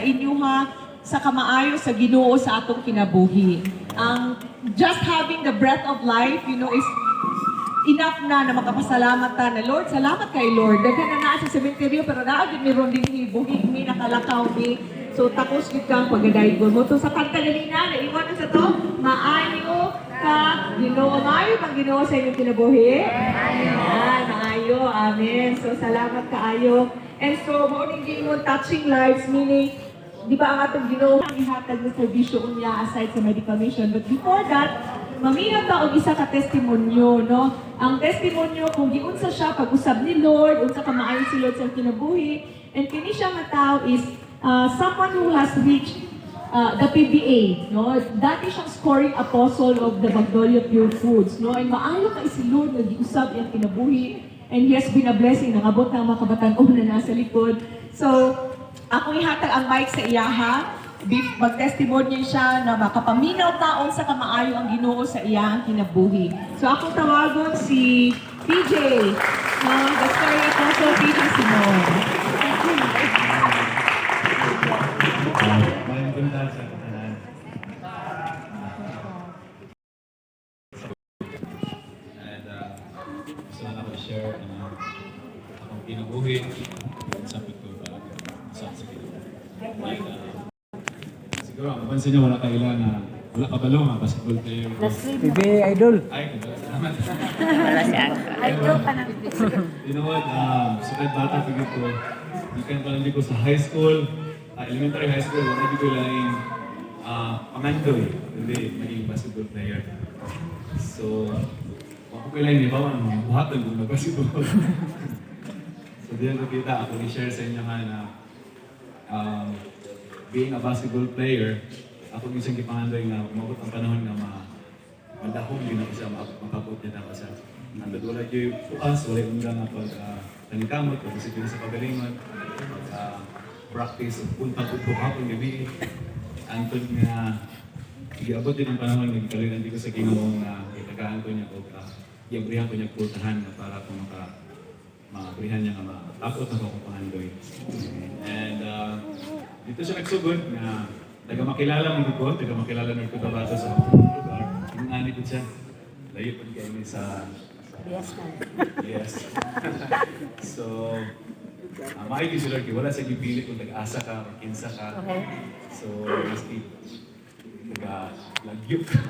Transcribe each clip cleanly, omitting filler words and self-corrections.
inyo ha, sa kamaayo sa Ginoo sa atong kinabuhi. Just having the breath of life, is enough na makapasalamat ta na Lord, salamat kay Lord. Daghan na naa sa sementeryo pero naa gyud meron din buhig mi nakalakaw mi. So tapos gyud kang pagadaygon mo to sa kanta ganina na iwan sa to, maayo ka Ginoo, maayo bang Ginoo sa inyong kinabuhi? Maayo, amen. So salamat kaayo. And so mo ning gingon touching lives, meaning di ba ang atong Ginoo ang ihatag na serbisyo unya aside sa medical mission, but before that maminaw ta og isa ka testimonyo, no? Ang testimonyo kung giunsa siya pag-usab ni Lord, unsa ka maayo si Lord sa kinabuhi, and kini siya nga tao is someone who has reached the PBA, no? Dati siyang scoring apostle of the Magnolia Pure Foods, no? And maayo kay si Lord nga giusab iyang kinabuhi, and he has been a blessing. Nangabot ng mga kabatan-o na nasa likod. So, ako ihatag ang mic sa iyaha. Mag-testimony siya na makapaminaw taon sa kamaayo ang Ginoo sa iyang kinabuhi. So ako tawagon si PJ, the story apostle PJ Simon. Maraming ganda sa katanan. And gusto na ako i-share akong kinabuhi sa pagko sa siguro, mapansin niyo wala kailan na wala kabalo nga basketball player. PB Idol. Ay, salamat. Wala siya. Idol ka na. You know what, sukad bata pagod ko. Ikan pa lang ko sa high school, elementary high school, wala di ko lang pamandoy, hindi maging basketball player. So, ako kailan niya ba, buhatan kung mag-basketball. So, diyan ko kita, ako i-share sa inyo nga na being a basketball player, ako minsan kipangandoy nga umabot ang panahon na madahong din ako siya, makabot niya ako siya. Nandad wala yung bukas, wala yung nga nga pag-tanikamot, pag-isipin sa pagalingon, practice, punta po hapon gabi. Antod nga, iabot din ang panahon nga gikalunan di ko sa Ginoo na itagaan ko niya o iabrihan ko niya pultahan para kung makabrihan niya nga matapot na ako pangandoy. And dito siya nagsugod na taga-makilala ng ko, taga-makilala ng Cotabato sa lugar. Inani ko siya. Layo po kayo sa... Yes. So, maayos si Lord, wala sa gipili kung nag-asa ka o kinsa ka. So, maski taga-lagyok ka.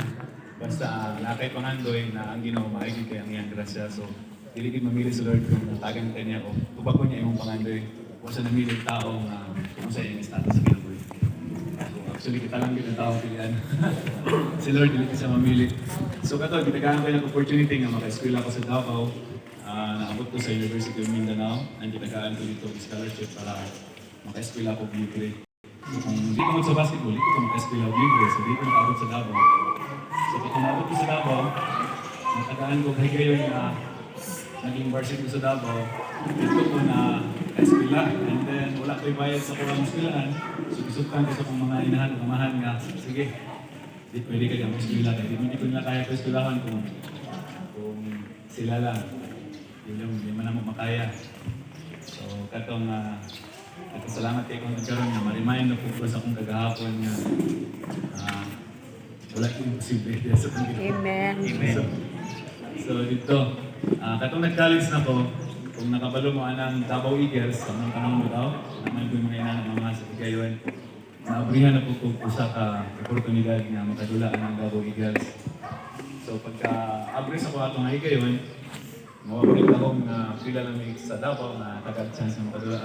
Basta nakay pangandoy na ang Ginoo maayos kayo ang iyang grasya. So, diligid mamili si Lord kung natagan ka niya o tubag ko niya yung pangandoy. Kung sa namili tao na kung sa iyong status sa kinabuhi. So actually, kita lang din ang tao pilihan. Si Lord, hindi siya mamili. So kato, gitagaan ko yung opportunity nga maka-eskwela ko sa Davao. Naabot ko sa University of Mindanao. Ang gitagaan ko dito ng scholarship para maka-eskwela ko libre. So kung hindi ko sa basketball, hindi ko maka-eskwela libre. So hindi ko nakaabot sa Davao. So kung naabot ko sa Davao, natagaan ko kay gayon na naging varsity ko sa Davao. Dito ko na eskwela, and then wala ko'y bayad sa kurang eskwelaan. So isukan ko sa kong mga inahan o kamahan nga, sige, di pwede ka yung eskwela. Hindi ko nila kaya ko eskwelahan kung sila lang. Yun yung hindi man mo makaya. So katong salamat kayo kung nagkaroon nga, ma-remind na po ko sa kong kagahapon nga wala kong imposible sa kong ginawa. Amen. So dito, katong nag-college na ko, kung nakabalo mo anang Davao Eagles, ang panahon mo daw, naman ko yung mga inanang mga sa Igayon, naabrihan na po kung sa oportunidad na makadulaan ng Davao Eagles. So pagka-abris ako atong Igayon, mawapalit akong pila lang sa Davao na taga-chance na makadulaan.